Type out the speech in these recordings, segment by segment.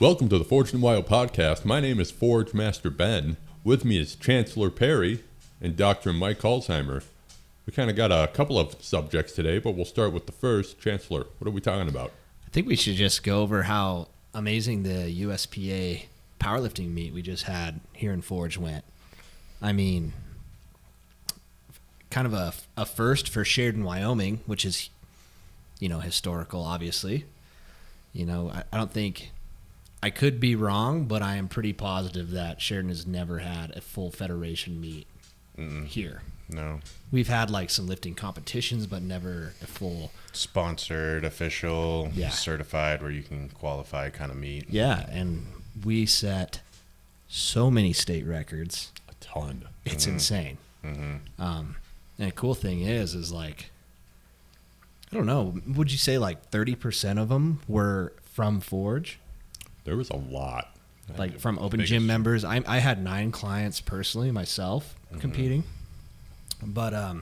Welcome to the Forged and Wild podcast. My name is Forge Master Ben. With me is Chancellor Perry and Dr. Mike Alzheimer. We kind of got a couple of subjects today, but we'll start with the first. Chancellor, what are we talking about? I think we should just go over how amazing the USPA powerlifting meet we just had here in Forge went. I mean, kind of a first for Sheridan, Wyoming, which is, historical, obviously. I don't think... I could be wrong, but I am pretty positive that Sheridan has never had a full federation meet here. No. We've had some lifting competitions, but never a full... Sponsored, official, certified, where you can qualify kind of meet. Yeah, and we set so many state records. A ton. It's insane. Mm-hmm. And the cool thing is I don't know, would you say 30% of them were from Forge? There was a lot. From open gym members. I had 9 clients personally, myself, competing. But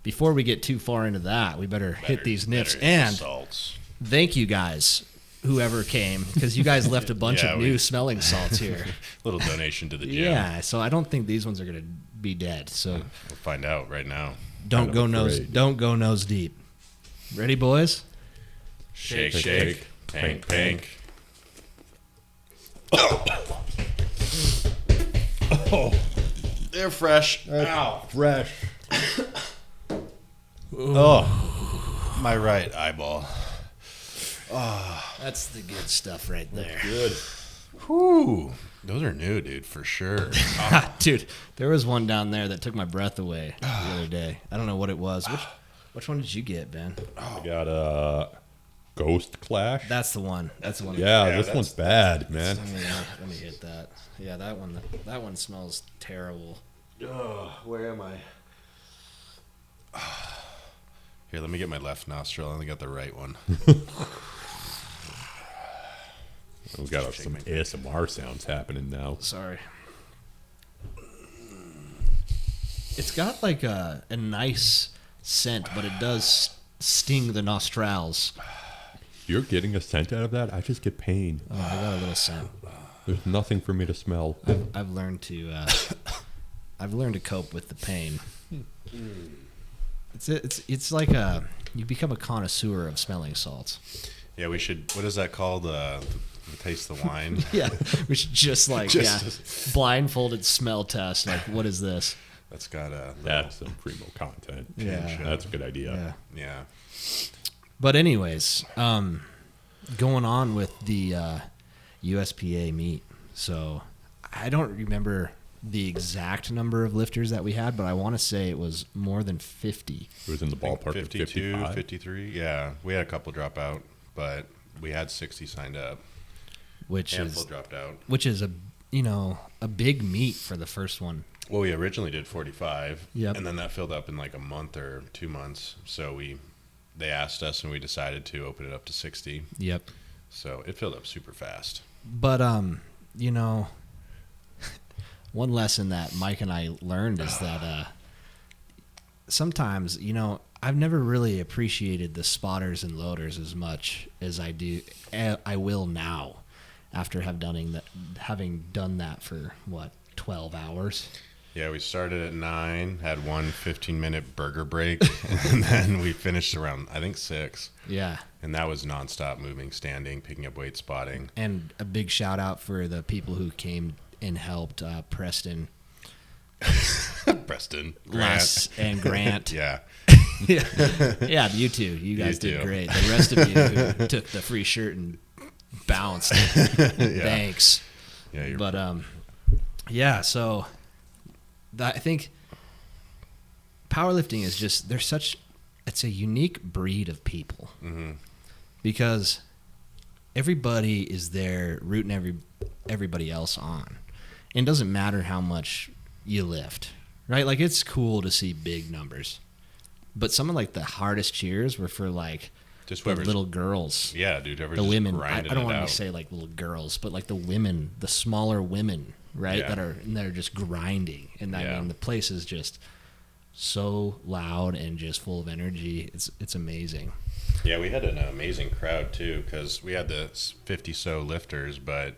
before we get too far into that, we better hit these nips. And salts. Thank you guys, whoever came, because you guys left a bunch of new smelling salts here. Little donation to the gym. Yeah, so I don't think these ones are going to be dead. So we'll find out right now. Don't go nose deep. Ready, boys? Shake, shake, pank, pank. Oh, they're fresh. ow, fresh. Oh, my right eyeball. Oh, that's the good stuff right there. Good. Whew. Those are new, dude, for sure. Dude, there was one down there that took my breath away the other day. I don't know what it was. Which one did you get, Ben? I got a Ghost Clash. That's the one. Yeah, this one's bad, man. Let me hit that. Yeah, that one smells terrible. Where am I? Here, let me get my left nostril. I only got the right one. We've got some ASMR sounds happening now. Sorry. It's got a nice scent, but it does sting the nostrils. You're getting a scent out of that? I just get pain. Oh, I got a little scent. There's nothing for me to smell. I've learned to cope with the pain. It's like you become a connoisseur of smelling salts. Yeah, we should. What is that called? Taste the wine. Yeah, we should just blindfolded smell test. What is this? That's got that's some primo content. Yeah, that's a good idea. Yeah. But anyways, going on with the USPA meet. So I don't remember the exact number of lifters that we had, but I want to say it was more than 50. It was in the ballpark 52, of 55. 53. Yeah, we had a couple drop out, but we had 60 signed up. Handful dropped out. Which is a big meet for the first one. Well, we originally did 45, yep. And then that filled up in a month or 2 months. So they asked us, and we decided to open it up to 60. Yep. So it filled up super fast. But one lesson that Mike and I learned is that sometimes I've never really appreciated the spotters and loaders as much as I will now, after having done that for 12 hours. Yeah, we started at 9, had one 15-minute burger break, and then we finished around, I think, 6. Yeah. And that was nonstop moving, standing, picking up weight, spotting. And a big shout out for the people who came and helped Preston. Preston. Les and Grant. Yeah. Yeah, you two. You guys did great. The rest of you who took the free shirt and bounced. Thanks. Yeah, so I think powerlifting is just, it's a unique breed of people. Mm-hmm. Because everybody is there rooting everybody else on. And it doesn't matter how much you lift, right? It's cool to see big numbers. But some of the hardest cheers were for just the little girls. Yeah, dude. The women. I don't want to say little girls, but the women, the smaller women, right? Yeah. That are just grinding. And I mean, the place is just so loud and just full of energy. It's amazing. Yeah, we had an amazing crowd too, because we had the 50 so lifters, but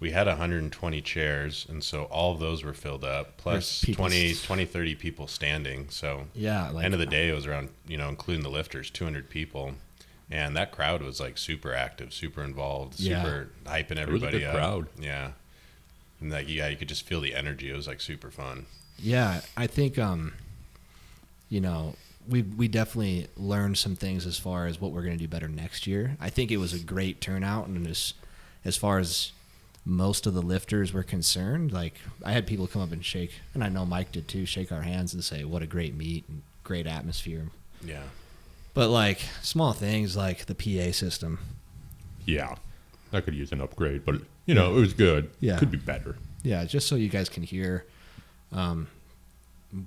we had 120 chairs, and so all of those were filled up, plus 20, 30 people standing. So yeah, like, end of the day, it was around, including the lifters, 200 people. And that crowd was like super active, super involved, super hyping everybody up. It was a good crowd. Yeah. And like, you could just feel the energy. It was like super fun. Yeah, I think, we definitely learned some things as far as what we're going to do better next year. I think it was a great turnout, and as far as most of the lifters were concerned, like, I had people come up and shake, and I know Mike did too, shake our hands and say, what a great meet and great atmosphere. Yeah. But, like, small things like the PA system. Yeah. I could use an upgrade, but, it was good. Yeah. Could be better. Yeah, just so you guys can hear,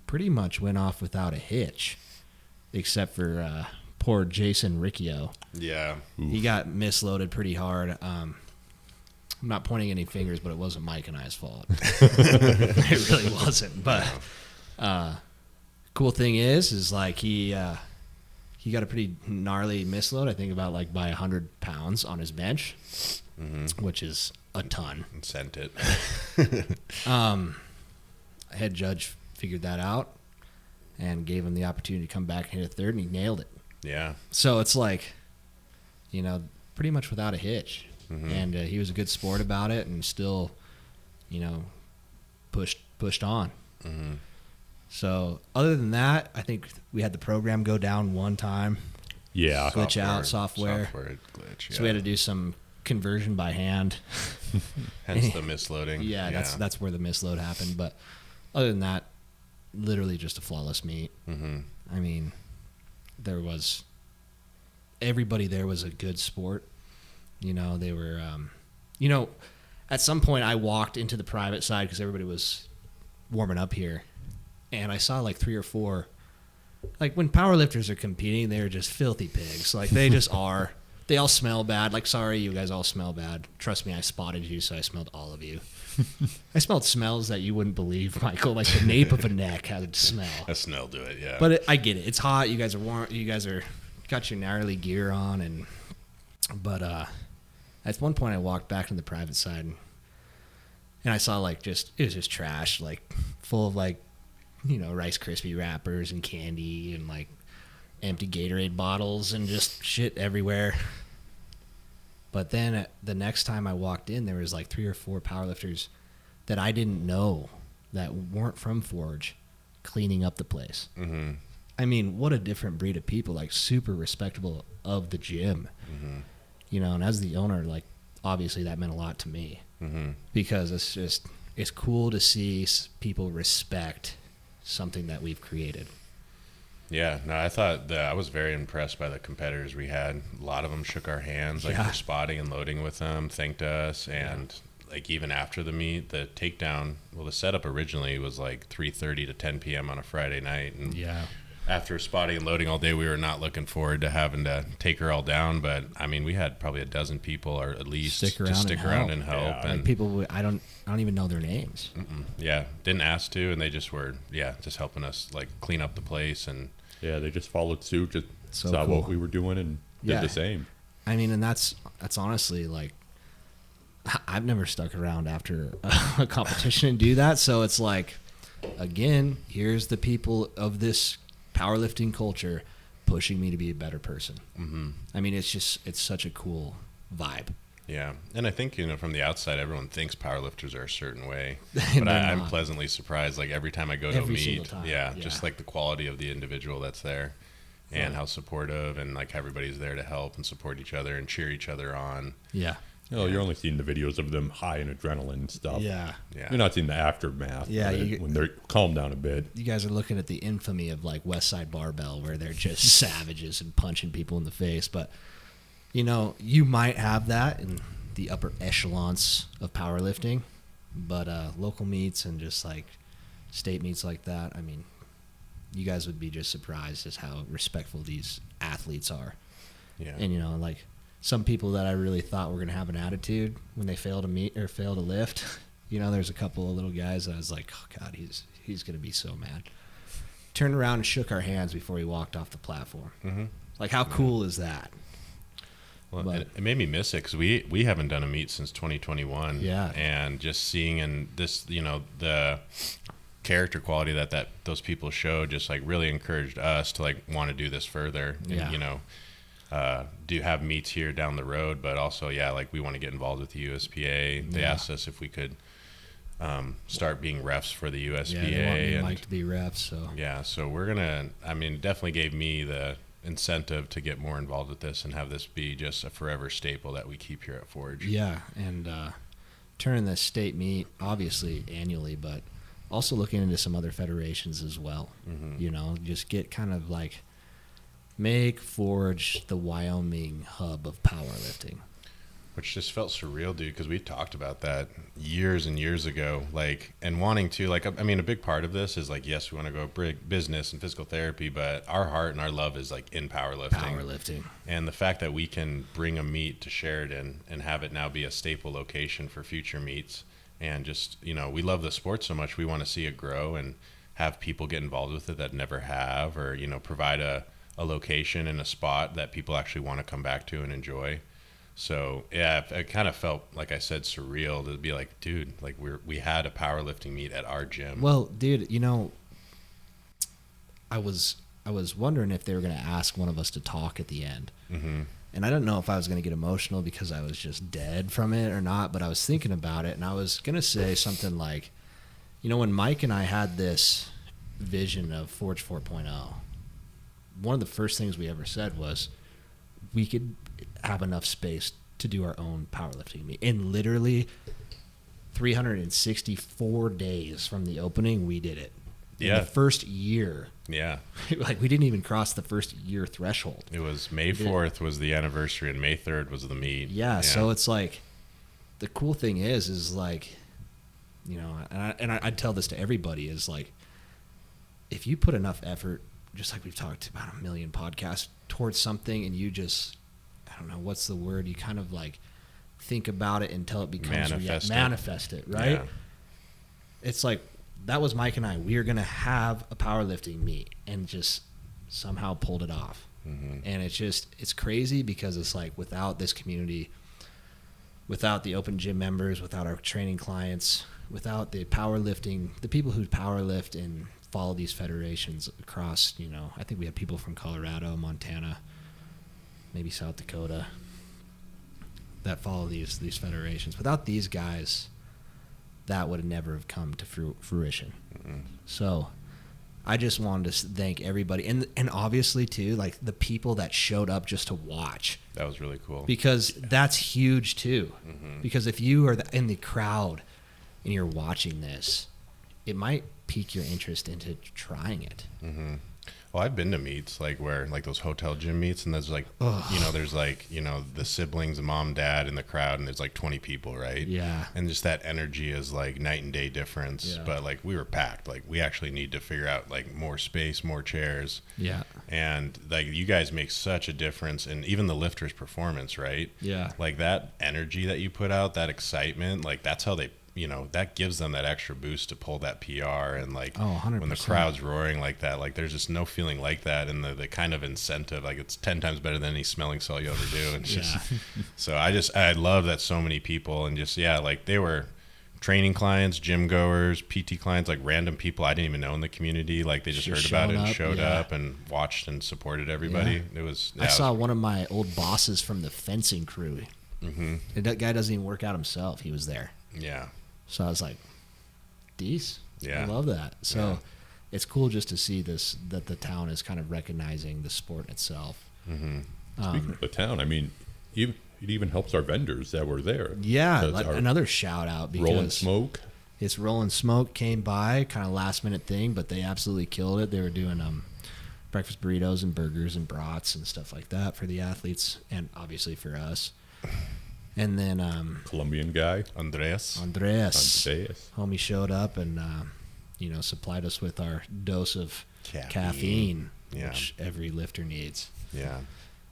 pretty much went off without a hitch, except for poor Jason Riccio. Yeah. Oof. He got misloaded pretty hard. I'm not pointing any fingers, but it wasn't Mike and I's fault. It really wasn't. But cool thing is like he got a pretty gnarly misload. I think about like by 100 pounds on his bench, which is a ton. And sent it. Head judge figured that out and gave him the opportunity to come back and hit a third, and he nailed it. Yeah. So it's like, pretty much without a hitch. And he was a good sport about it, and still, pushed on. So other than that, I think we had the program go down one time. Yeah. Glitch out software glitch. Yeah. So we had to do some conversion by hand. Hence the misloading. Yeah, that's where the misload happened. But other than that, literally just a flawless meet. I mean, everybody there was a good sport. They were, at some point I walked into the private side because everybody was warming up here, and I saw like 3 or 4, like when powerlifters are competing, they're just filthy pigs. Like they just are. They all smell bad. Like, sorry, you guys all smell bad. Trust me, I spotted you, so I smelled all of you. I smelled smells that you wouldn't believe, Michael. Like the nape of a neck had a smell. A smell to it, yeah. But I get it. It's hot. You guys are warm. You guys got your gnarly gear on, but at one point I walked back to the private side, and I saw it was just trash, like full of like, Rice Krispie wrappers and candy and like empty Gatorade bottles and just shit everywhere. But then the next time I walked in, there was like 3 or 4 powerlifters that I didn't know that weren't from Forge cleaning up the place. I mean, what a different breed of people, like super respectable of the gym. And as the owner, like, obviously that meant a lot to me because it's cool to see people respect something that we've created. Yeah, no, I thought that I was very impressed by the competitors we had. A lot of them shook our hands, like for spotting and loading with them, thanked us, and like even after the meet, the takedown. Well, the setup originally was like 3:30 to 10 p.m. on a Friday night, and after spotting and loading all day, we were not looking forward to having to take her all down. But I mean, we had probably a dozen people, or at least stick around and help. Yeah, and like people, I don't even know their names. Yeah, didn't ask to, and they just were, just helping us like clean up the place. And they just followed suit, just so saw cool. what we were doing and did the same. I mean, and that's honestly like, I've never stuck around after a competition and do that. So it's like, again, here's the people of this powerlifting culture pushing me to be a better person. I mean, it's such a cool vibe. Yeah, and I think, from the outside, everyone thinks powerlifters are a certain way, but I'm pleasantly surprised. Like every time I go to a meet, just like the quality of the individual that's there, and how supportive, and like everybody's there to help and support each other and cheer each other on. Yeah. You're only seeing the videos of them high in adrenaline and stuff. Yeah. You're not seeing the aftermath. Yeah. When they're calmed down a bit. You guys are looking at the infamy of like West Side Barbell, where they're just savages and punching people in the face. But, you might have that in the upper echelons of powerlifting, but local meets and just like state meets like that, I mean, you guys would be just surprised as how respectful these athletes are. Yeah. And, like, some people that I really thought were going to have an attitude when they fail to meet or fail to lift, there's a couple of little guys that I was like, oh God, he's going to be so mad. turned around and shook our hands before he walked off the platform. Mm-hmm. Like, how cool is that? Well, but it made me miss it because we haven't done a meet since 2021. Yeah. And just seeing and this, you know, the character quality that those people showed just like really encouraged us to like want to do this further. And, yeah. You know, do have meets here down the road, but also, yeah, like we want to get involved with the USPA. They asked us if we could start being refs for the USPA. Yeah, they want me and Mike to be refs. So yeah, so we're gonna. I mean, it definitely gave me the incentive to get more involved with this and have this be just a forever staple that we keep here at Forge. Yeah, and turning this state meet obviously annually, but also looking into some other federations as well. Mm-hmm. You know, just get kind of like make Forge the Wyoming hub of powerlifting. Which just felt surreal, dude, because we talked about that years and years ago, like, and wanting to, like, I mean, a big part of this is, like, yes, we want to go business and physical therapy, but our heart and our love is, like, in powerlifting. And the fact that we can bring a meet to Sheridan and have it now be a staple location for future meets, and just, you know, we love the sport so much, we want to see it grow and have people get involved with it that never have, or, you know, provide a location and a spot that people actually want to come back to and enjoy. So yeah, it kind of felt, like I said, surreal to be like, dude, like we had a powerlifting meet at our gym. Well, dude, you know, I was wondering if they were going to ask one of us to talk at the end, mm-hmm. and I don't know if I was going to get emotional because I was just dead from it or not. But I was thinking about it, and I was going to say something like, you know, when Mike and I had this vision of Forge 4.0, one of the first things we ever said was we could have enough space to do our own powerlifting meet. And literally 364 days from the opening, we did it. In the first year. Yeah. Like, we didn't even cross the first year threshold. It was May 4th was the anniversary, and May 3rd was the meet. Yeah, so it's like, the cool thing is like, you know, and I'd tell this to everybody, is like, if you put enough effort, just like we've talked about a million podcasts, towards something, and you just, I don't know, what's the word? You kind of like think about it until it becomes manifest it, right? Yeah. It's like, that was Mike and I. We are going to have a powerlifting meet, and just somehow pulled it off. Mm-hmm. And it's crazy because it's like, without this community, without the open gym members, without our training clients, without the powerlifting, the people who powerlift and follow these federations across, you know, I think we have people from Colorado, Montana, maybe South Dakota, that follow these federations. Without these guys, that would never have come to fruition. Mm-hmm. So I just wanted to thank everybody, and obviously too, like the people that showed up just to watch. That was really cool, because that's huge too. Mm-hmm. Because if you are in the crowd and you're watching this, it might pique your interest into trying it. Mm-hmm. Well, I've been to meets like where like those hotel gym meets, and there's like, you know, there's like, you know, the siblings, the mom, dad in the crowd, and there's like 20 people, right? Yeah. And just that energy is like night and day difference. Yeah. But like we were packed. Like we actually need to figure out like more space, more chairs. Yeah. And like you guys make such a difference, and even the lifters' performance, right? Yeah. Like that energy that you put out, that excitement, like that's how they, you know, that gives them that extra boost to pull that PR. And like 100%. When the crowd's roaring like that, like there's just no feeling like that, and the kind of incentive, like it's 10 times better than any smelling salt you ever do. And just so I love that so many people, and just like they were training clients, gym goers, PT clients, like random people I didn't even know in the community, like they just heard about it and showed up and watched and supported everybody. It was I saw one of my old bosses from the fencing crew. Mm-hmm. And that guy doesn't even work out himself. He was there. Yeah. So I was like, I love that. So it's cool just to see this, that the town is kind of recognizing the sport itself. Mm-hmm. Speaking of the town, I mean, it even helps our vendors that were there. Yeah, like another shout out, because Rolling Smoke. It's Rolling Smoke came by, kind of last minute thing, but they absolutely killed it. They were doing breakfast burritos and burgers and brats and stuff like that for the athletes, and obviously for us. And then Colombian guy, Andres, homie showed up and you know, supplied us with our dose of caffeine, which every lifter needs. Yeah.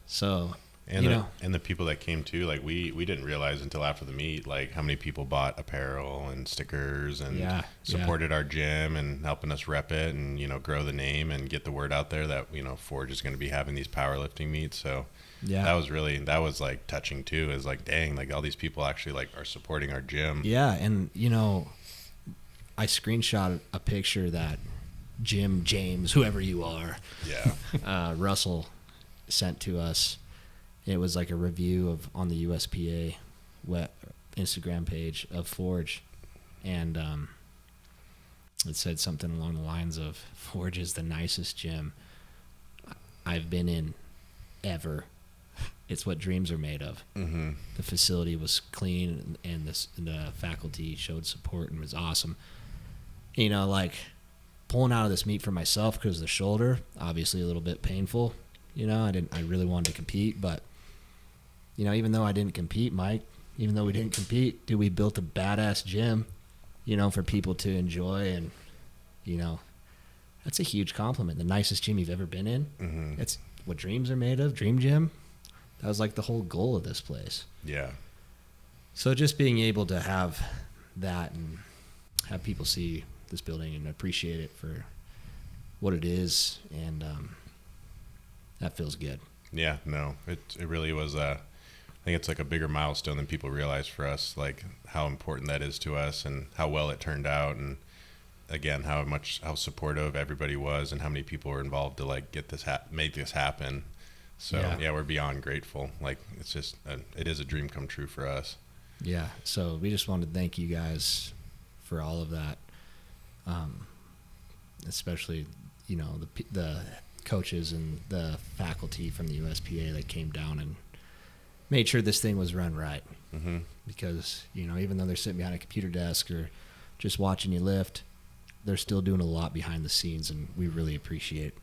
So And the people that came too, like we didn't realize until after the meet, like how many people bought apparel and stickers and supported our gym and helping us rep it and, grow the name and get the word out there that, Forge is going to be having these powerlifting meets. So that was like touching too, is like, dang, like all these people actually like are supporting our gym. Yeah. And, I screenshot a picture that Jim, James, whoever you are, Russell sent to us. It was like a review on the USPA Instagram page of Forge, and it said something along the lines of, Forge is the nicest gym I've been in ever. It's what dreams are made of. Mm-hmm. The facility was clean, and the faculty showed support and was awesome. Like pulling out of this meet for myself because the shoulder, obviously a little bit painful. I really wanted to compete, but even though I didn't compete, Mike, even though we didn't compete, dude, we built a badass gym, for people to enjoy. And, that's a huge compliment. The nicest gym you've ever been in. Mm-hmm. That's what dreams are made of. Dream gym. That was like the whole goal of this place. Yeah. So just being able to have that and have people see this building and appreciate it for what it is. And, that feels good. Yeah, no, it really was. I think it's like a bigger milestone than people realize for us, like how important that is to us and how well it turned out. And again, how supportive everybody was and how many people were involved to like get this, make this happen. So yeah, we're beyond grateful. Like it's just, it is a dream come true for us. Yeah. So we just wanted to thank you guys for all of that. Especially, the coaches and the faculty from the USPA that came down and made sure this thing was run right. Mm-hmm. Because, even though they're sitting behind a computer desk or just watching you lift, they're still doing a lot behind the scenes, and we really appreciate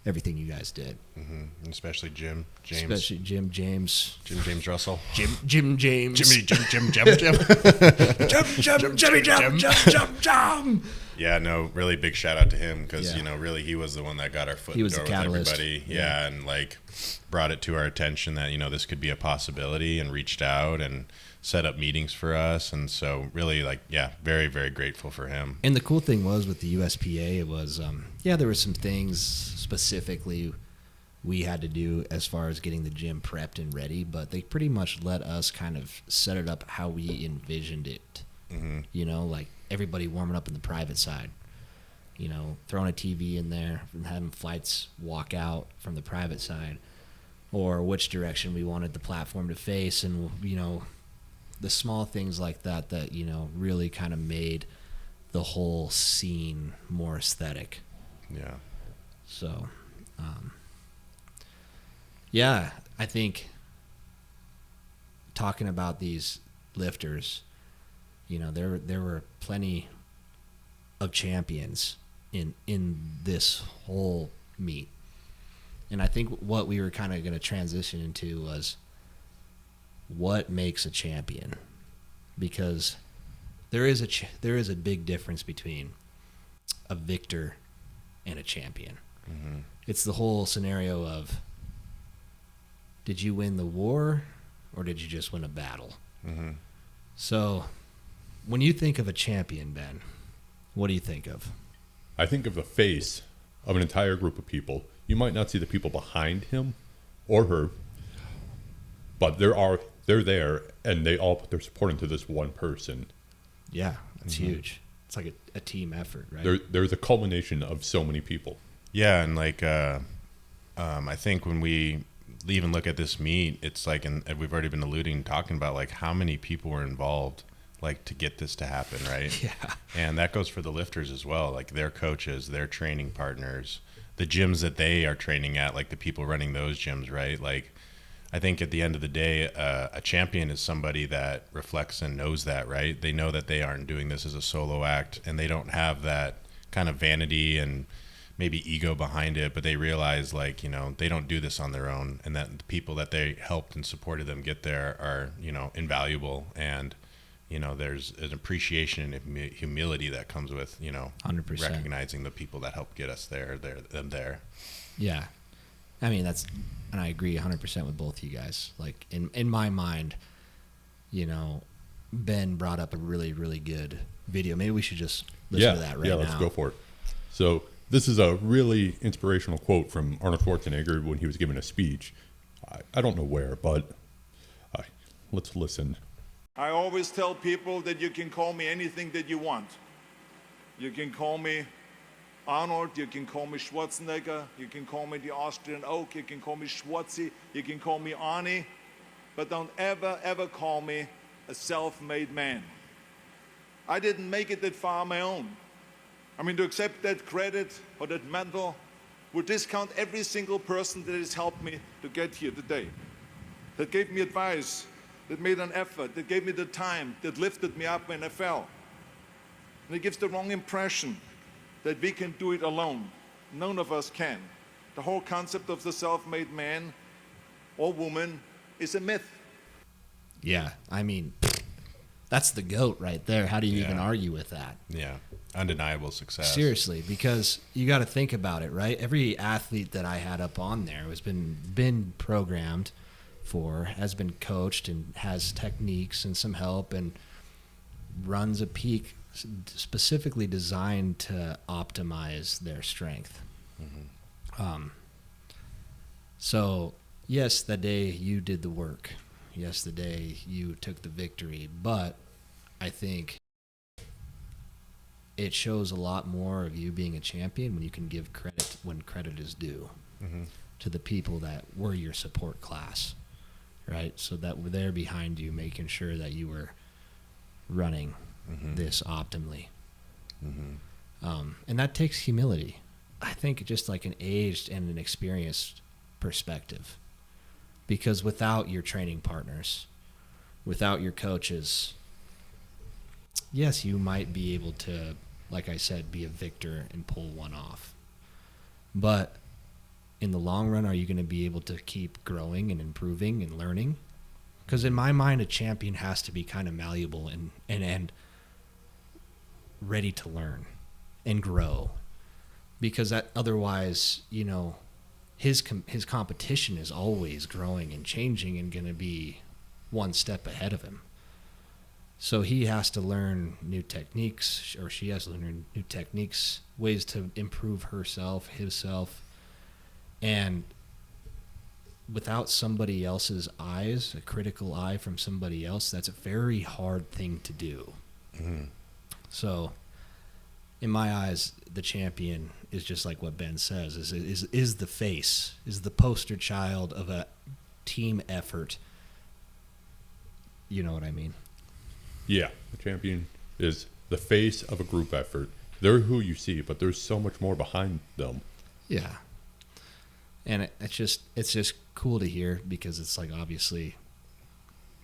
everything you guys did. Mm-hmm. And especially James. Especially Jim James Russell. Jim James. Jim. Yeah, no, really big shout out to him because, really he was the one that got our foot in the door with everybody. Yeah, and like brought it to our attention that, this could be a possibility and reached out and set up meetings for us. And so really very, very grateful for him. And the cool thing was with the USPA, it was, there were some things specifically we had to do as far as getting the gym prepped and ready, but they pretty much let us kind of set it up how we envisioned it. Mm-hmm. Like everybody warming up in the private side, throwing a TV in there and having flights walk out from the private side, or which direction we wanted the platform to face. And, the small things like that, really kind of made the whole scene more aesthetic. Yeah. So, I think talking about these lifters, there were plenty of champions in this whole meet. And I think what we were kind of going to transition into was what makes a champion, because there is a big difference between a victor and a champion. Mm-hmm. It's the whole scenario of, did you win the war or did you just win a battle? Mm-hmm. So when you think of a champion, Ben, what do you think of? I think of the face of an entire group of people. You might not see the people behind him or her, but they're there, and they all put their support into this one person. Yeah, that's huge. It's like a team effort, right? They're the culmination of so many people. Yeah, and like I think when we even look at this meet, it's like, and we've already been talking about like how many people were involved, like to get this to happen, right? Yeah. And that goes for the lifters as well, like their coaches, their training partners, the gyms that they are training at, like the people running those gyms, right? Like, I think at the end of the day, a champion is somebody that reflects and knows that, right? They know that they aren't doing this as a solo act, and they don't have that kind of vanity and maybe ego behind it, but they realize like, they don't do this on their own, and that the people that they helped and supported them get there are, invaluable. And, there's an appreciation and humility that comes with, 100%. recognizing the people that helped get us there. Yeah. I mean, and I agree 100% with both you guys. Like in my mind, you know, Ben brought up a really, really good video. Maybe we should just listen to that right now. Yeah, let's go for it. So this is a really inspirational quote from Arnold Schwarzenegger when he was giving a speech. I don't know where, but let's listen. I always tell people that you can call me anything that you want. You can call me Arnold, you can call me Schwarzenegger, you can call me the Austrian Oak, you can call me Schwarzi, you can call me Arnie, but don't ever, ever call me a self-made man. I didn't make it that far on my own. I mean, to accept that credit or that mantle would discount every single person that has helped me to get here today, that gave me advice, that made an effort, that gave me the time, that lifted me up when I fell. And it gives the wrong impression that we can do it alone. None of us can. The whole concept of the self-made man or woman is a myth. Yeah, I mean, that's the GOAT right there. How do you even argue with that? Yeah, undeniable success. Seriously, because you got to think about it, right? Every athlete that I had up on there has been programmed for, has been coached, and has techniques and some help, and runs a peak specifically designed to optimize their strength. So yes, the day you did the work, yes, the day you took the victory, but I think it shows a lot more of you being a champion when you can give credit when credit is due to the people that were your support class, right? So that were there behind you, making sure that you were running this optimally. And that takes humility. I think just like an aged and an experienced perspective. Because without your training partners, without your coaches, yes, you might be able to, like I said, be a victor and pull one off. But in the long run, are you going to be able to keep growing and improving and learning? Because in my mind, a champion has to be kind of malleable and ready to learn and grow. Because that otherwise, you know, his competition is always growing and changing and going to be one step ahead of him. So he has to learn new techniques, or she has to learn new herself, ways to improve herself, himself. And without somebody else's eyes, a critical eye from somebody else, that's a very hard thing to do. So in my eyes, the champion is just like what Ben says, is the face, is the poster child of a team effort. You know what I mean? Yeah, the champion is the face of a group effort. They're who you see, but there's so much more behind them. Yeah. And it's just cool to hear, because it's like, obviously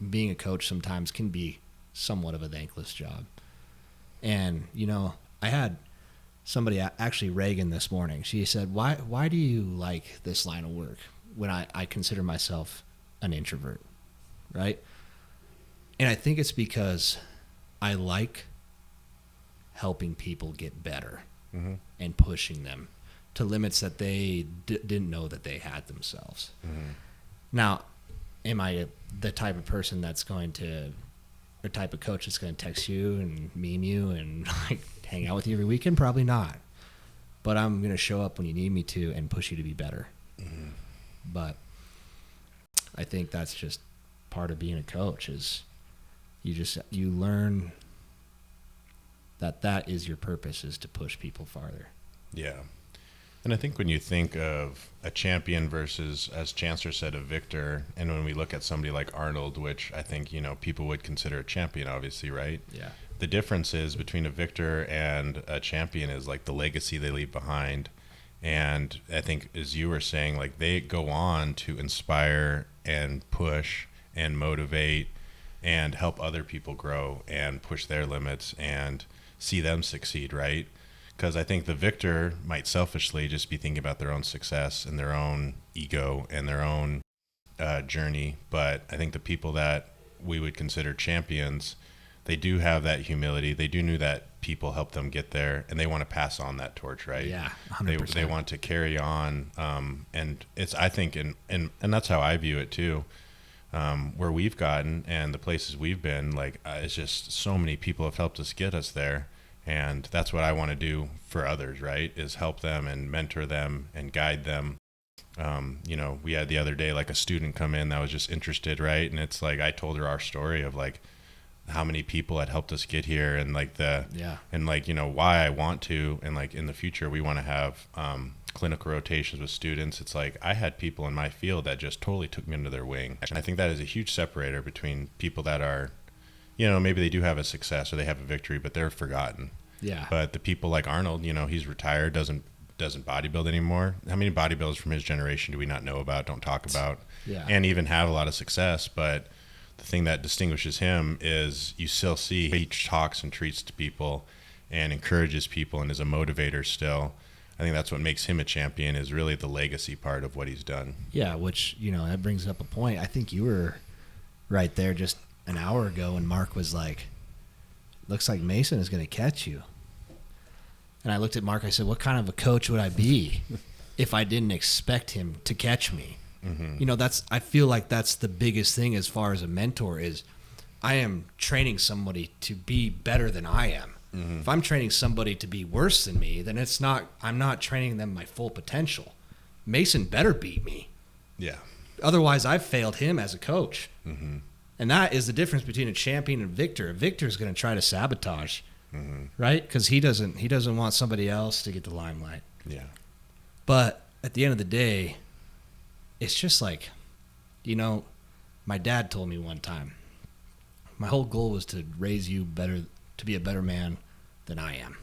being a coach sometimes can be somewhat of a thankless job. And, you know, I had somebody, actually Reagan, this morning. She said, why do you like this line of work when I consider myself an introvert, right? And I think it's because I like helping people get better and pushing them to limits that they didn't know that they had themselves. Now, am I the type of person that's going to, or type of coach that's going to text you and meme you and like hang out with you every weekend? Probably not. But I'm going to show up when you need me to and push you to be better. But I think that's just part of being a coach, is you learn that is your purpose, is to push people farther. Yeah. And I think when you think of a champion versus, as Chancellor said, a victor, and when we look at somebody like Arnold, which I think, you know, people would consider a champion, obviously, right? Yeah. The difference is between a victor and a champion is like the legacy they leave behind. And I think, as you were saying, like they go on to inspire and push and motivate and help other people grow and push their limits and see them succeed, right? Because I think the victor might selfishly just be thinking about their own success and their own ego and their own journey. But I think the people that we would consider champions, they do have that humility. They do know that people help them get there, and they want to pass on that torch, right? Yeah, 100%. They want to carry on, and it's, I think, and that's how I view it too. Where we've gotten and the places we've been, like, it's just so many people have helped us get us there, and that's what I want to do for others, right? Is help them and mentor them and guide them. You know, we had the other day, like, a student come in that was just interested, right? And it's like, I told her our story of, like, how many people had helped us get here, and like and like, you know, why I want to, and like in the future we want to have clinical rotations with students. It's like, I had people in my field that just totally took me under their wing, and I think that is a huge separator between people that are, you know, maybe they do have a success or they have a victory, but they're forgotten. Yeah. But the people like Arnold, you know, he's retired, doesn't bodybuild anymore. How many bodybuilders from his generation do we not know about, don't talk about, and even have a lot of success? But the thing that distinguishes him is you still see he talks and treats to people and encourages people and is a motivator still. I think that's what makes him a champion, is really the legacy part of what he's done. Yeah, which, you know, that brings up a point. I think you were right there just an hour ago and Mark was like, looks like Mason is going to catch you. And I looked at Mark, I said, what kind of a coach would I be if I didn't expect him to catch me? Mm-hmm. You know, I feel like that's the biggest thing as far as a mentor is I am training somebody to be better than I am. Mm-hmm. If I'm training somebody to be worse than me, then I'm not training them my full potential. Mason better beat me. Yeah. Otherwise, I've failed him as a coach. Mm-hmm. And that is the difference between a champion and a victor. A victor is going to try to sabotage, right? Because he doesn't want somebody else to get the limelight. Yeah. But at the end of the day, it's just like, you know, my dad told me one time, my whole goal was to raise you better, to be a better man than I am.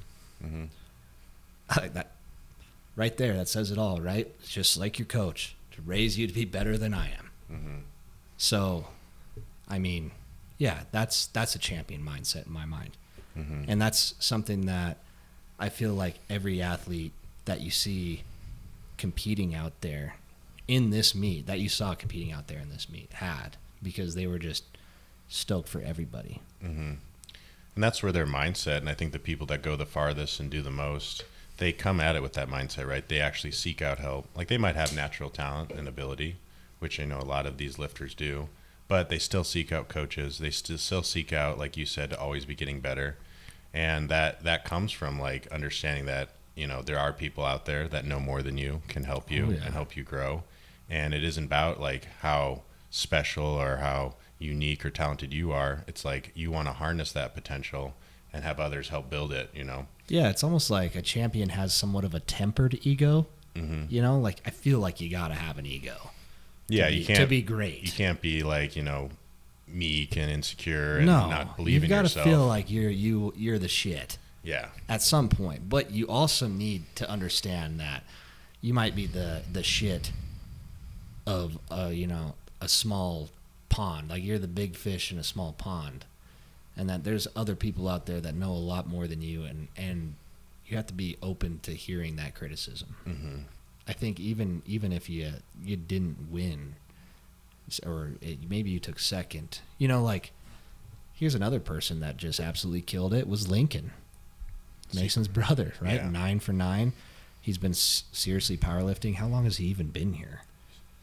Mm-hmm. That right there, that says it all, right? It's just like your coach, to raise you to be better than I am. Mm-hmm. So, I mean, yeah, that's a champion mindset in my mind. Mm-hmm. And that's something that I feel like every athlete that you see competing out there in this meet, that you saw competing out there in this meet, had, because they were just stoked for everybody. Mm-hmm. And that's where their mindset, and I think the people that go the farthest and do the most, they come at it with that mindset, right? They actually seek out help. Like, they might have natural talent and ability, which I know a lot of these lifters do, but they still seek out coaches. They still seek out, like you said, to always be getting better. And that comes from, like, understanding that, you know, there are people out there that know more than you, can help you and help you grow. And it isn't about, like, how special or how unique or talented you are. It's like you want to harness that potential and have others help build it, you know? Yeah, it's almost like a champion has somewhat of a tempered ego. Mm-hmm. You know, like, I feel like you got to have an ego. Yeah, you can't. To be great. You can't be, like, you know, meek and insecure and not believe in yourself. You've got to feel like you're the shit. Yeah. At some point. But you also need to understand that you might be the shit of you know, a small pond. Like, you're the big fish in a small pond, and that there's other people out there that know a lot more than you, and you have to be open to hearing that criticism. Mm-hmm. I think even if you didn't win, or maybe you took second, you know, like, here's another person that just absolutely killed it, was Lincoln, Mason's brother, right? Yeah. 9 for 9. He's been seriously powerlifting. How long has he even been here?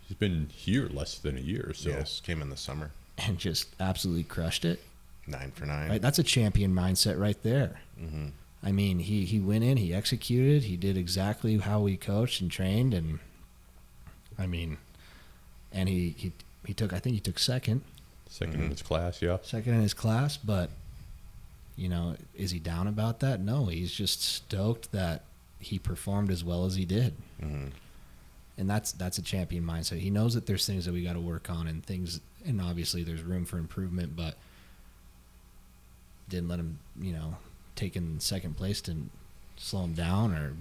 He's been here less than a year, so. Yes, came in the summer. And just absolutely crushed it. 9 for 9. Right, that's a champion mindset right there. Mm-hmm. I mean, he went in, he executed, he did exactly how we coached and trained, and I mean, and he took, I think he took second. Second in his class, yeah. Second in his class, but, you know, is he down about that? No, he's just stoked that he performed as well as he did. Mm-hmm. And that's a champion mindset. He knows that there's things that we got to work on and things, and obviously there's room for improvement, but didn't let him, you know, take in second place to slow him down or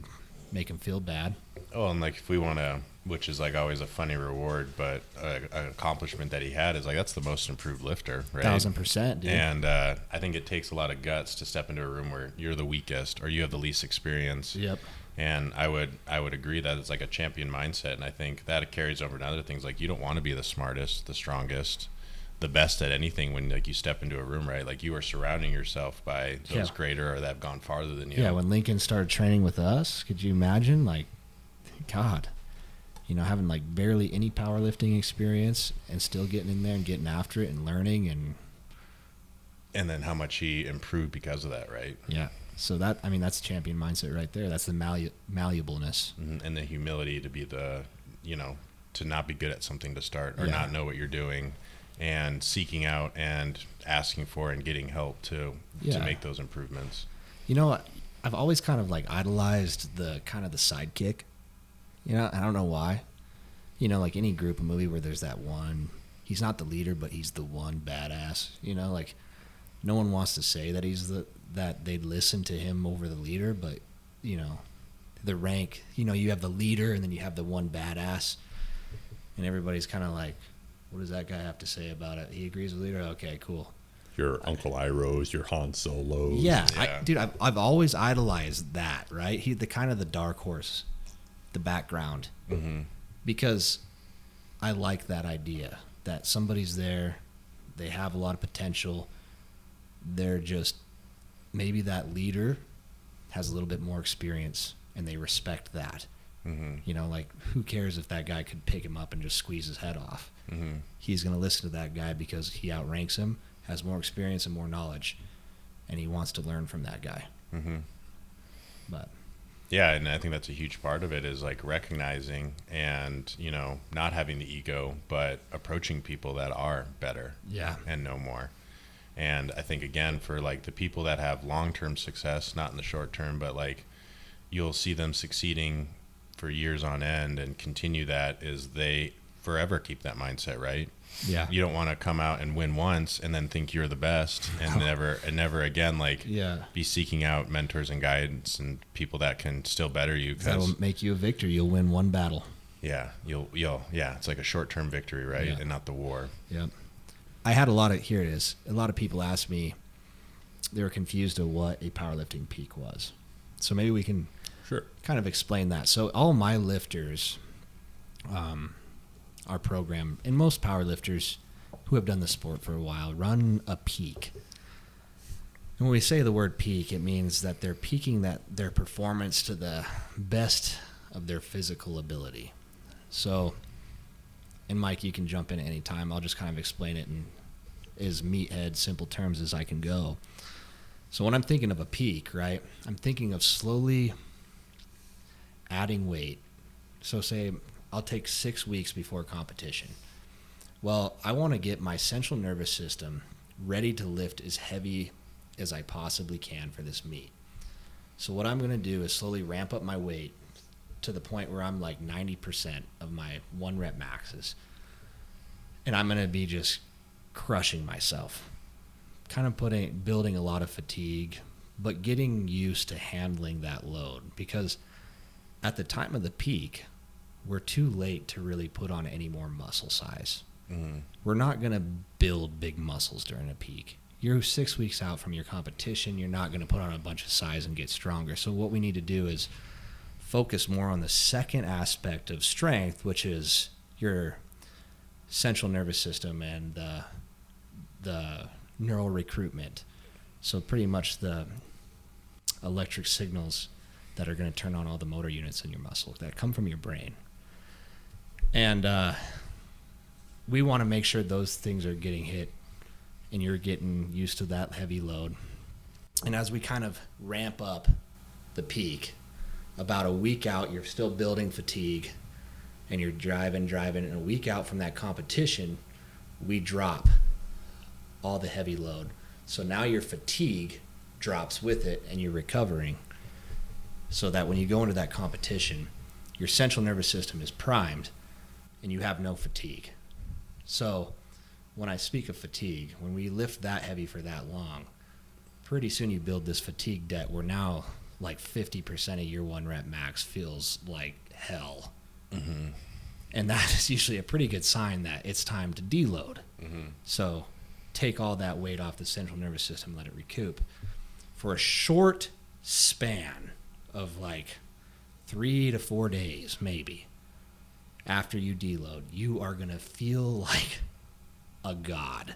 make him feel bad. Oh, and like, if we want to, which is like always a funny reward, but an accomplishment that he had is like, that's the most improved lifter, right? 1000%, dude. And I think it takes a lot of guts to step into a room where you're the weakest or you have the least experience. Yep. And I would agree that it's like a champion mindset, and I think that it carries over to other things. Like, you don't want to be the smartest, the strongest, the best at anything when like you step into a room, right? Like you are surrounding yourself by those greater or that have gone farther than you. Yeah, when Lincoln started training with us, could you imagine? Like, God, you know, having like barely any powerlifting experience and still getting in there and getting after it and learning and then how much he improved because of that, right? Yeah. So that, I mean, that's champion mindset right there. That's the malleableness. Mm-hmm. And the humility to be to not be good at something to start or not know what you're doing, and seeking out and asking for and getting help to make those improvements. You know what? I've always kind of like idolized the kind of the sidekick. You know, I don't know why. You know, like any group of movie where there's that one, he's not the leader, but he's the one badass. You know, like no one wants to say that that they'd listen to him over the leader, but you know, the rank, you know, you have the leader and then you have the one badass, and everybody's kind of like, what does that guy have to say about it? He agrees with the leader. Okay, cool. Your Uncle Irohs, your Han Solos. Yeah. I've always idolized that, right? He the kind of the dark horse, the background, because I like that idea that somebody's there, they have a lot of potential, they're just maybe that leader has a little bit more experience and they respect that. You know, like who cares if that guy could pick him up and just squeeze his head off? He's going to listen to that guy because he outranks him, has more experience and more knowledge, and he wants to learn from that guy. But yeah, and I think that's a huge part of it is like recognizing and, you know, not having the ego, but approaching people that are better and know more. And I think, again, for like the people that have long-term success, not in the short term, but like you'll see them succeeding for years on end and continue that, is they forever keep that mindset, right? Yeah. You don't want to come out and win once and then think you're the best and never again be seeking out mentors and guides and people that can still better you. That'll make you a victor. You'll win one battle. Yeah, it's like a short-term victory, right? And not the war. Yep. I had a lot of people asked me, they were confused of what a powerlifting peak was. So maybe we can kind of explain that. So all my lifters are programmed, and most powerlifters who have done the sport for a while run a peak. And when we say the word peak, it means that they're peaking their performance to the best of their physical ability. So, and Mike, you can jump in at any time. I'll just kind of explain it in as meathead, simple terms as I can go. So when I'm thinking of a peak, right, I'm thinking of slowly adding weight. So say I'll take 6 weeks before competition. Well, I want to get my central nervous system ready to lift as heavy as I possibly can for this meet. So what I'm going to do is slowly ramp up my weight to the point where I'm like 90% of my 1 rep maxes. And I'm going to be just crushing myself. Kind of building a lot of fatigue, but getting used to handling that load, because at the time of the peak, we're too late to really put on any more muscle size. We're not going to build big muscles during a peak. You're 6 weeks out from your competition. You're not going to put on a bunch of size and get stronger. So what we need to do is focus more on the second aspect of strength, which is your central nervous system and the neural recruitment. So pretty much the electric signals that are going to turn on all the motor units in your muscle that come from your brain. And we want to make sure those things are getting hit and you're getting used to that heavy load. And as we kind of ramp up the peak, about a week out, you're still building fatigue and you're driving, and a week out from that competition, we drop all the heavy load. So now your fatigue drops with it and you're recovering, so that when you go into that competition, your central nervous system is primed and you have no fatigue. So when I speak of fatigue, when we lift that heavy for that long, pretty soon you build this fatigue debt where now like 50% of your 1 rep max feels like hell. And that is usually a pretty good sign that it's time to deload. So take all that weight off the central nervous system, let it recoup. For a short span of like 3 to 4 days, maybe, after you deload, you are going to feel like a god.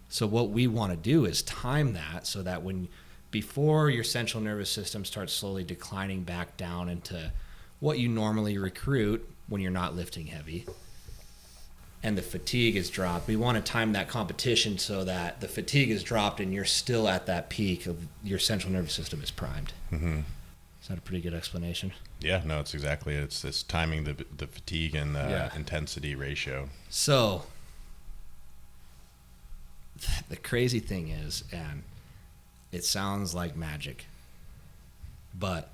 So what we want to do is time that so that before your central nervous system starts slowly declining back down into what you normally recruit when you're not lifting heavy, and the fatigue is dropped, we want to time that competition so that the fatigue is dropped and you're still at that peak of your central nervous system is primed. Mm-hmm. Is that a pretty good explanation? Yeah, no, it's exactly it. It's this timing the fatigue and the intensity ratio. So the crazy thing is, and it sounds like magic, but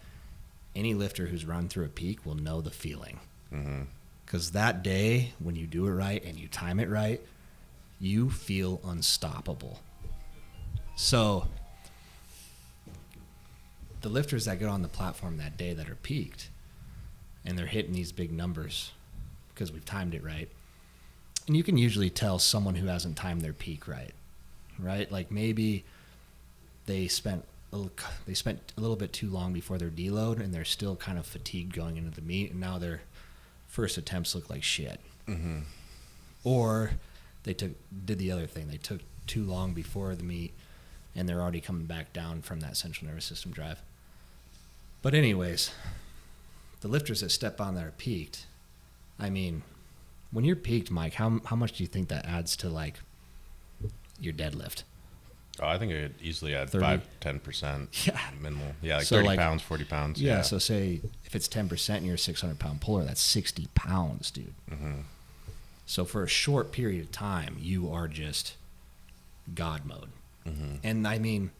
any lifter who's run through a peak will know the feeling. Mm-hmm. Because that day, when you do it right and you time it right, you feel unstoppable. So the lifters that get on the platform that day that are peaked, and they're hitting these big numbers because we've timed it right, and you can usually tell someone who hasn't timed their peak right? Like maybe they spent a little bit too long before their deload, and they're still kind of fatigued going into the meet, and now their first attempts look like shit. Mm-hmm. Or they did the other thing. They took too long before the meet, and they're already coming back down from that central nervous system drive. But anyways, the lifters that step on that are peaked, I mean, when you're peaked, Mike, how much do you think that adds to, like, your deadlift? Oh, I think it would easily add 5-10% minimal. Yeah, like so 30 pounds, 40 pounds. Yeah, so say if it's 10% and you're a 600-pound puller, that's 60 pounds, dude. Mm-hmm. So for a short period of time, you are just God mode. Mm-hmm. And I mean,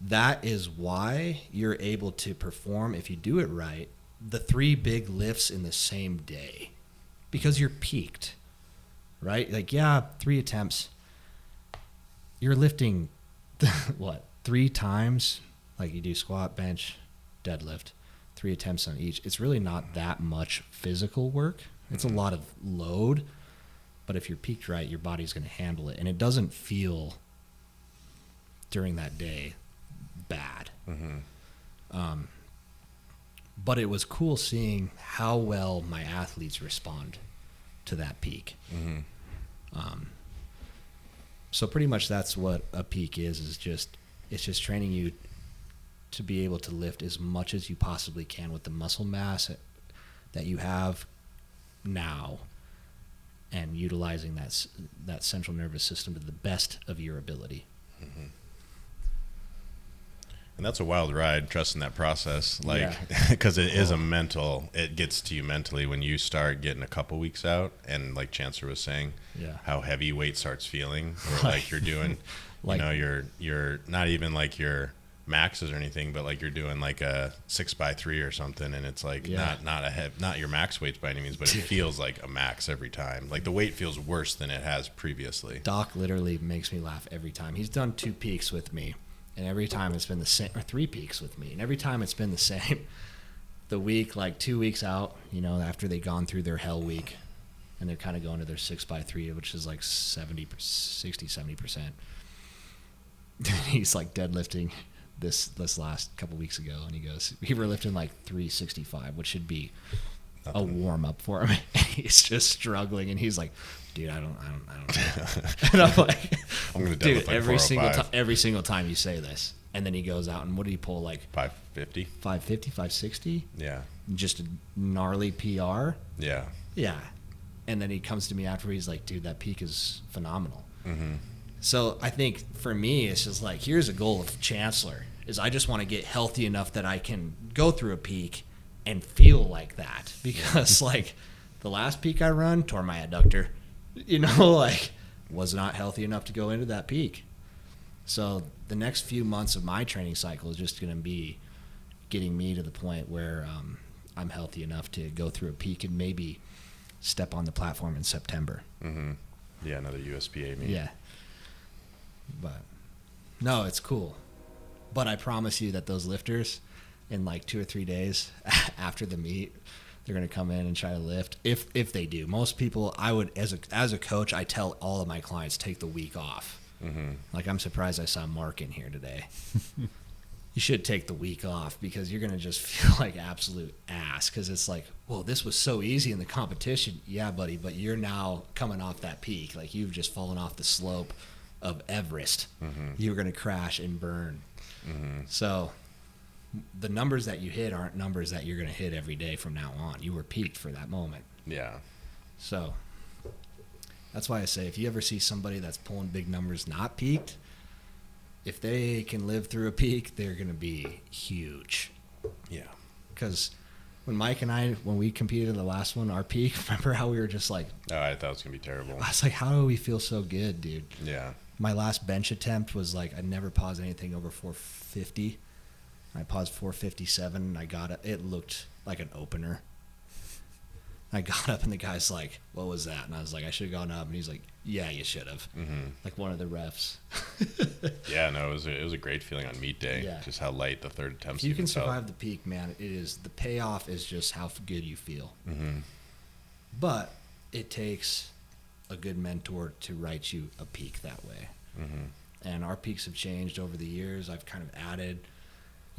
that is why you're able to perform, if you do it right, the 3 big lifts in the same day. Because you're peaked, right? Like, 3 attempts. You're lifting, 3 times? Like you do squat, bench, deadlift, 3 attempts on each. It's really not that much physical work. It's a lot of load. But if you're peaked right, your body's going to handle it. And it doesn't feel, during that day, bad. Mm-hmm. But it was cool seeing how well my athletes respond to that peak. Mm-hmm. So pretty much that's what a peak is it's just training you to be able to lift as much as you possibly can with the muscle mass that you have now, and utilizing that central nervous system to the best of your ability. Mm-hmm. And that's a wild ride, trusting that process, like, because it is it gets to you mentally when you start getting a couple weeks out, and like Chancellor was saying, how heavy weight starts feeling, or like you're doing, like, you're not even like your maxes or anything, but like you're doing like a 6x3 or something, and it's like not your max weights by any means, but it feels like a max every time. Like the weight feels worse than it has previously. Doc literally makes me laugh every time. He's done 2 peaks with me. And every time it's been the same, or 3 peaks with me. And every time it's been the same. The week, like 2 weeks out, after they've gone through their hell week, and they're kind of going to their 6x3, which is like 60-70%. He's like deadlifting this last couple weeks ago, and he goes, we were lifting like 365, which should be a warm up for him. He's just struggling, and he's like, dude, I don't know. And I'm like, I'm gonna dude, like every single time you say this, and then he goes out and what did he pull, like 550, 560? Yeah, just a gnarly PR. Yeah. And then he comes to me after, he's like, dude, that peak is phenomenal. Mm-hmm. So I think for me, it's just like, here's a goal of Chancellor, is I just want to get healthy enough that I can go through a peak and feel like that, because like the last peak I run tore my adductor, like was not healthy enough to go into that peak. So the next few months of my training cycle is just going to be getting me to the point where I'm healthy enough to go through a peak and maybe step on the platform in September. Mm-hmm. Yeah, another USPA meet. Yeah. But no, it's cool. But I promise you that those lifters, in like 2 or 3 days after the meet, they're going to come in and try to lift. If they do, most people, I would, as a coach, I tell all of my clients, take the week off. Mm-hmm. Like, I'm surprised I saw Mark in here today. you should take the week off because you're going to just feel like absolute ass because it's like, well, this was so easy in the competition. Yeah, buddy, but you're now coming off that peak. Like you've just fallen off the slope of Everest. You're going to crash and burn. So the numbers that you hit aren't numbers that you're going to hit every day from now on. You were peaked for that moment. Yeah. So that's why I say if you ever see somebody that's pulling big numbers not peaked, if they can live through a peak, they're going to be huge. Yeah. Because when Mike and I, when we competed in the last one, our peak, remember how we were just like... Oh, I thought it was going to be terrible. I was like, how do we feel so good, dude? Yeah. My last bench attempt was like, I never paused anything over 450. I paused 457, and I got it. It looked like an opener. I got up, and the guy's like, what was that? And I was like, I should have gone up. And he's like, yeah, you should have. Like one of the refs. Yeah, no, it was a great feeling on meet day. Yeah. Just how light the third attempt. If you can survive the peak, man, it is the payoff is just how good you feel. But it takes a good mentor to write you a peak that way. And our peaks have changed over the years. I've kind of added,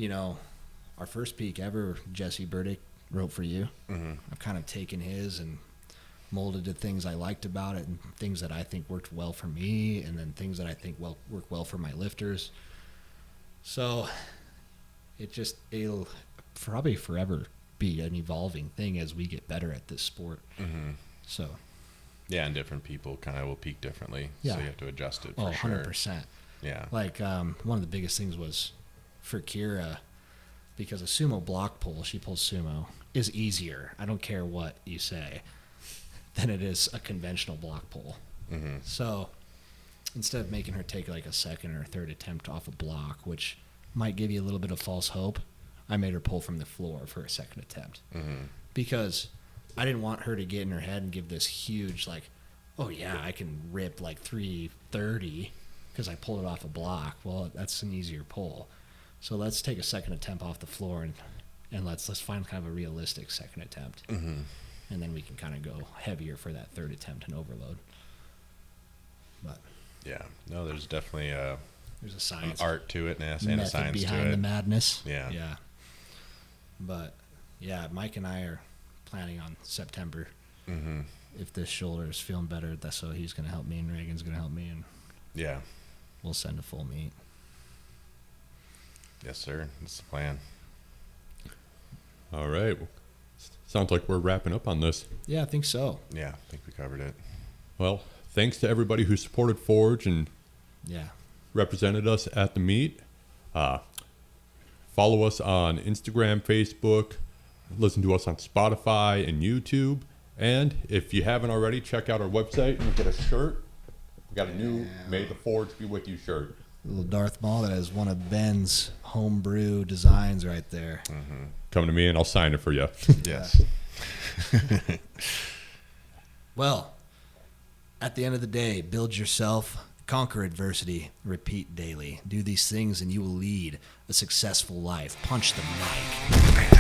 our first peak ever, Jesse Burdick wrote for you. I've kind of taken his and molded the things I liked about it and things that I think worked well for me and then things that I think work well for my lifters. So it'll probably forever be an evolving thing as we get better at this sport. So yeah, and different people kind of will peak differently. Yeah. So you have to adjust it for 100%. Yeah. Like one of the biggest things was for Kira, because a sumo block pull, she pulls sumo, is easier, I don't care what you say, than it is a conventional block pull. So instead of making her take like a second or a third attempt off a block, which might give you a little bit of false hope, I made her pull from the floor for a second attempt. Because I didn't want her to get in her head and give this huge like, oh yeah, I can rip like 330 because I pulled it off a block. Well, that's an easier pull. So let's take a second attempt off the floor and let's find kind of a realistic second attempt. And then we can kind of go heavier for that third attempt and overload. But yeah, no, there's definitely there's a science, an art to it and a method science behind to it. the madness. Yeah. Yeah. But yeah, Mike and I are planning on September. If this shoulder is feeling better, so he's going to help me and Reagan's going to help me, and Yeah. we'll send a full meet. Yes, sir. That's the plan. All right. Sounds like we're wrapping up on this. Yeah, I think so. Yeah, I think we covered it. Well, thanks to everybody who supported Forge and Yeah. represented us at the meet. Follow us on Instagram, Facebook, listen to us on Spotify and YouTube. And if you haven't already, check out our website and get a shirt. We got a new May the Forge Be With You shirt. A little Darth Maul that has one of Ben's homebrew designs right there. Come to me and I'll sign it for you. Yes. Well, at the end of the day, build yourself, conquer adversity, repeat daily. Do these things and you will lead a successful life. Punch the mic.